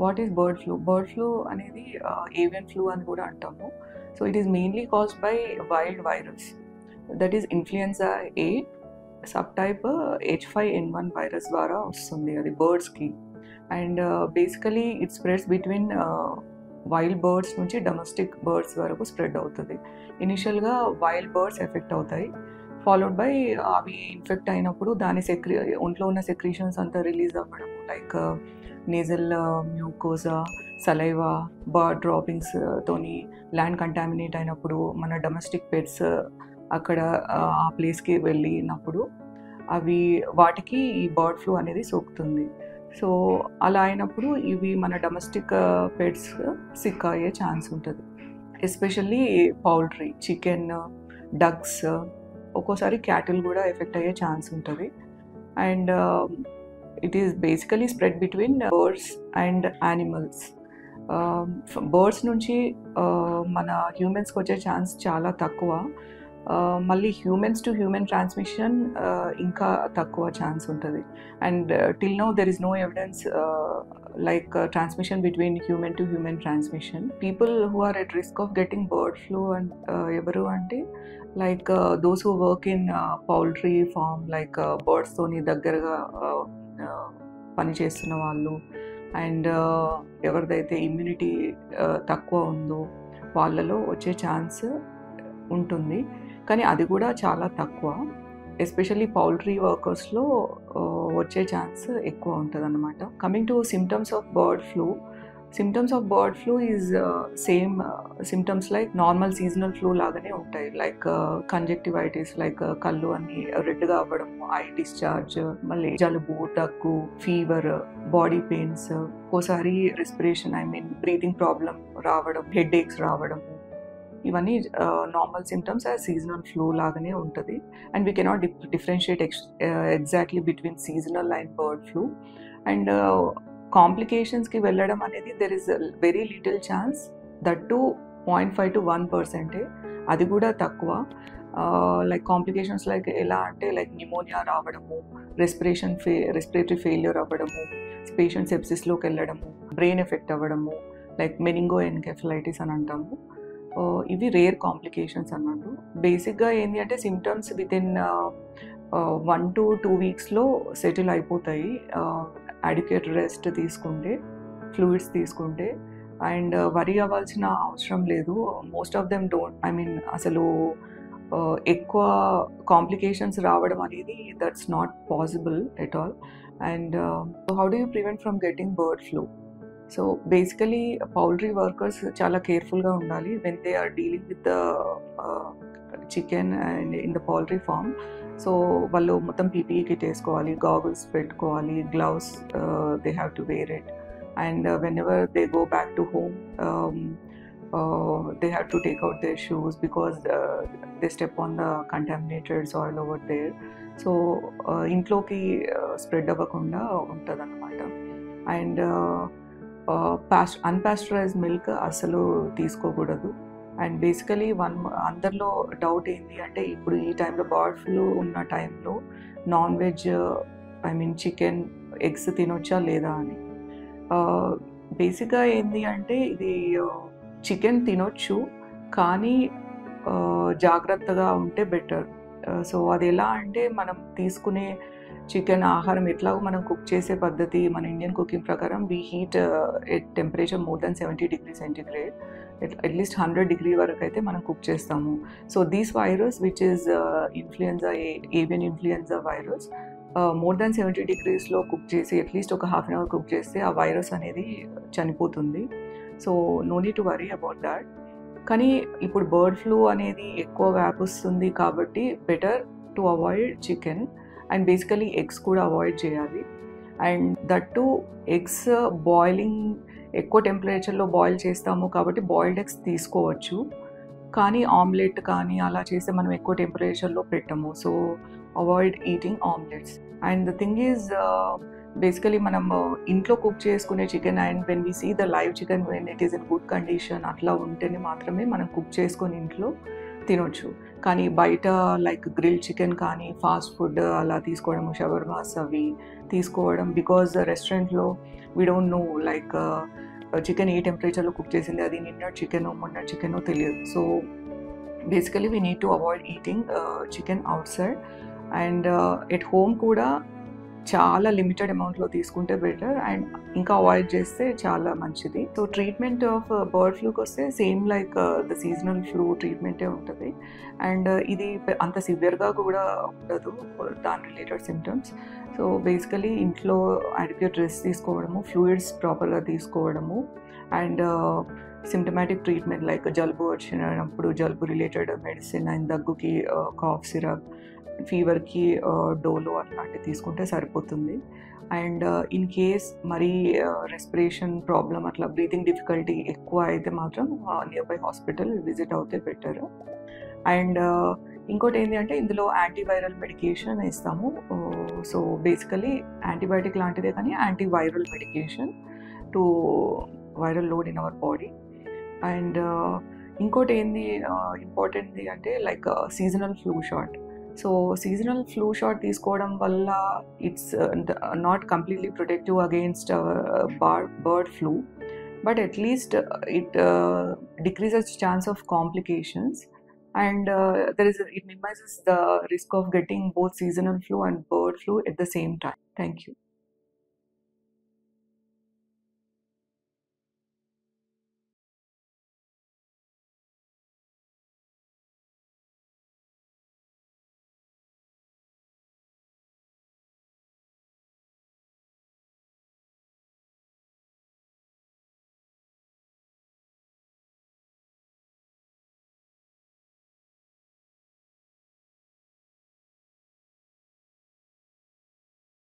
What is bird flu? Bird flu అనేది avian flu అని కూడా అంటాము. So it is mainly caused by wild virus, that is influenza A subtype H5N1 virus ద్వారా వస్తుంది అది బర్డ్స్కి. And basically it spreads between wild birds నుంచి domestic birds వరకు స్ప్రెడ్ అవుతుంది. ఇనిషియల్గా వైల్డ్ బర్డ్స్ ఎఫెక్ట్ అవుతాయి, ఫాలోడ్ బై అవి ఇన్ఫెక్ట్ అయినప్పుడు దాని ఒంట్లో ఉన్న సెక్రీషన్స్ అంతా రిలీజ్ అవ్వడం, like nasal mucosa, saliva, bird droppings తోని ల్యాండ్ కంటామినేట్ అయినప్పుడు మన డొమెస్టిక్ పెట్స్ అక్కడ ఆ ప్లేస్కి వెళ్ళినప్పుడు అవి వాటికి ఈ బర్డ్ ఫ్లూ అనేది సోకుతుంది. సో అలా అయినప్పుడు ఇవి మన డొమెస్టిక్ పెట్స్ సిక్ అయ్యే ఛాన్స్ ఉంటుంది. ఎస్పెషల్లీ పౌల్ట్రీ, చికెన్, డక్స్, ఒక్కోసారి క్యాటిల్ కూడా ఎఫెక్ట్ అయ్యే ఛాన్స్ ఉంటుంది. And it is basically spread between birds and animals. Birds నుంచి మన హ్యూమన్స్కి వచ్చే ఛాన్స్ చాలా తక్కువ. మళ్ళీ హ్యూమన్స్ టు హ్యూమన్ ట్రాన్స్మిషన్ ఇంకా తక్కువ ఛాన్స్ ఉంటుంది. And till now there is no evidence like transmission between human to human transmission. People who are at risk of getting bird flu and ఎవరు అంటే like those who work in poultry farm, like బర్డ్స్తోని దగ్గరగా పనిచేస్తున్న వాళ్ళు, and ఎవరిదైతే immunity తక్కువ ఉందో వాళ్ళలో వచ్చే ఛాన్స్ ఉంటుంది, కానీ అది కూడా చాలా తక్కువ. ఎస్పెషల్లీ పౌల్ట్రీ వర్కర్స్లో వచ్చే ఛాన్స్ ఎక్కువ ఉంటుంది అన్నమాట. Coming to symptoms of bird flu, symptoms of bird flu is same symptoms like normal seasonal flu లాగానే ఉంటాయి. లైక్ కంజక్టివైటిస్, లైక్ కళ్ళు అన్ని రెడ్గా అవ్వడం, ఐ డిశ్చార్జ్, మళ్ళీ జలుబు, దగ్గు, ఫీవర్, బాడీ పెయిన్స్, ఒక్కోసారి రెస్పిరేషన్ బ్రీతింగ్ ప్రాబ్లం రావడం, హెడ్ ఏక్స్ రావడం, ఇవన్నీ నార్మల్ సిమ్టమ్స్ ఆ సీజనల్ ఫ్లూ లాగానే ఉంటుంది. And we cannot differentiate exactly between seasonal and bird flu. And కాంప్లికేషన్స్కి వెళ్ళడం అనేది there is very little chance, that to 0.5 to 1%, అది కూడా తక్కువ. లైక్ కాంప్లికేషన్స్ లైక్ ఎలా అంటే లైక్ న్యూమోనియా రావడము, రెస్పిరేటరీ ఫెయిల్యూర్ అవ్వడము, పేషెంట్ సెప్సిస్లోకి వెళ్ళడము, బ్రెయిన్ ఎఫెక్ట్ అవ్వడము, లైక్ మెనింగో ఎన్కెఫలైటిస్ అని అంటాము. ఇవి రేర్ కాంప్లికేషన్స్ అన్నట్టు. బేసిక్గా ఏంటి అంటే సిమ్టమ్స్ వితిన్ 1 to 2 వీక్స్లో సెటిల్ అయిపోతాయి అడిక్వేట్ రెస్ట్ తీసుకుంటే, ఫ్లూయిడ్స్ తీసుకుంటే. అండ్ వరీ అవ్వాల్సిన అవసరం లేదు. మోస్ట్ ఆఫ్ దెమ్ డోంట్ అసలు ఎక్కువ కాంప్లికేషన్స్ రావడం అనేది that's not possible at all. And how do you prevent from getting bird flu? So basically poultry workers చాలా కేర్ఫుల్గా ఉండాలి when they are dealing with the chicken and in the poultry farm. So వాళ్ళు మొత్తం PPE kit వేసుకోవాలి, goggles పెట్టుకోవాలి, gloves they have to wear it. And whenever they go back to home they have to take out their shoes because they step on the contaminated soil over there. So ఇంట్లోకి spread అవ్వకుండా ఉంటుంది అన్నమాట. And అన్పాస్చరైజ్డ్ milk అసలు తీసుకోకూడదు. And basically అందరిలో doubt ఏంటి అంటే ఇప్పుడు ఈ టైంలో బర్డ్ ఫ్లూ ఉన్న టైంలో నాన్ వెజ్ చికెన్, ఎగ్స్ తినొచ్చా లేదా అని. బేసిక్గా ఏంటి అంటే ఇది చికెన్ తినొచ్చు, కానీ జాగ్రత్తగా ఉంటే బెటర్. సో అది ఎలా అంటే మనం తీసుకునే చికెన్ ఆహారం ఎట్లాగో మనం కుక్ చేసే పద్ధతి మన ఇండియన్ కుకింగ్ ప్రకారం we heat at temperature more than 70 degrees Centigrade, at least 100 degree వరకు అయితే మనం కుక్ చేస్తాము. So these virus which is influenza, avian influenza virus, more than 70 degreesలో కుక్ చేసి అట్లీస్ట్ ఒక ½ hour కుక్ చేస్తే ఆ వైరస్ అనేది చనిపోతుంది. So no need to worry about that. కానీ ఇప్పుడు బర్డ్ ఫ్లూ అనేది ఎక్కువ వ్యాపిస్తుంది కాబట్టి better to avoid chicken and basically eggs కూడా అవాయిడ్ చేయాలి. And that two eggs boiling ఎక్కువ టెంపరేచర్లో బాయిల్ చేస్తాము కాబట్టి బాయిల్డ్ ఎగ్స్ తీసుకోవచ్చు, కానీ ఆమ్లెట్ కానీ అలా చేస్తే మనం ఎక్కువ టెంపరేచర్లో పెట్టము. So avoid eating omelettes. And the thing is basically మనం ఇంట్లో కుక్ చేసుకునే chicken and when we see the live chicken when it is in good condition అట్లా ఉంటేనే మాత్రమే మనం కుక్ చేసుకొని ఇంట్లో తినొచ్చు. కానీ బయట లైక్ గ్రిల్ చికెన్ కానీ ఫాస్ట్ ఫుడ్ అలా తీసుకోవడం, షవర్మాస్ అవి తీసుకోవడం, బికాజ్ రెస్టారెంట్లో we don't know like chicken ఏ టెంపరేచర్లో కుక్ చేసింది, అది నిన్న చికెనో మొన్న చికెనో తెలియదు. So basically we need to avoid eating chicken outside. And at home కూడా చాలా లిమిటెడ్ అమౌంట్లో తీసుకుంటే బెటర్, అండ్ ఇంకా అవాయిడ్ చేస్తే చాలా మంచిది. సో ట్రీట్మెంట్ ఆఫ్ బర్డ్ ఫ్లూకి వస్తే same like the seasonal flu ట్రీట్మెంటే ఉంటుంది. అండ్ ఇది అంత సివియర్గా కూడా ఉండదు దాని రిలేటెడ్ సిమ్టమ్స్. సో బేసికలీ ఇంట్లో అడిక్వేట్ రెస్ట్ తీసుకోవడము, ఫ్లూయిడ్స్ ప్రాపర్గా తీసుకోవడము, అండ్ సిమ్టమాటిక్ ట్రీట్మెంట్ లైక్ జలుబు వచ్చినప్పుడు జలుబు రిలేటెడ్ మెడిసిన్, అండ్ దగ్గుకి కాఫ్ సిరప్, ఫీవర్కి డోలో అట్లాంటివి తీసుకుంటే సరిపోతుంది. అండ్ ఇన్ కేస్ మరీ రెస్పిరేషన్ ప్రాబ్లం అట్లా బ్రీతింగ్ డిఫికల్టీ ఎక్కువ అయితే మాత్రం నియర్ బై హాస్పిటల్ విజిట్ అవుతే బెటర్. అండ్ ఇంకోటి ఏంటి అంటే ఇందులో యాంటీవైరల్ మెడికేషన్ ఇస్తాము. సో బేసికలీ యాంటీబయాటిక్ లాంటిదే కానీ antiviral medication to viral load in our body. And ఇంకోటి ఏంది ఇంపార్టెంట్ది అంటే like seasonal flu shot. So seasonal flu shot తీసుకోవడం వల్ల it's not completely protective against bird flu, but at least it decreases chance of complications, and it minimizes the risk of getting both seasonal flu and bird flu at the same time. Thank you.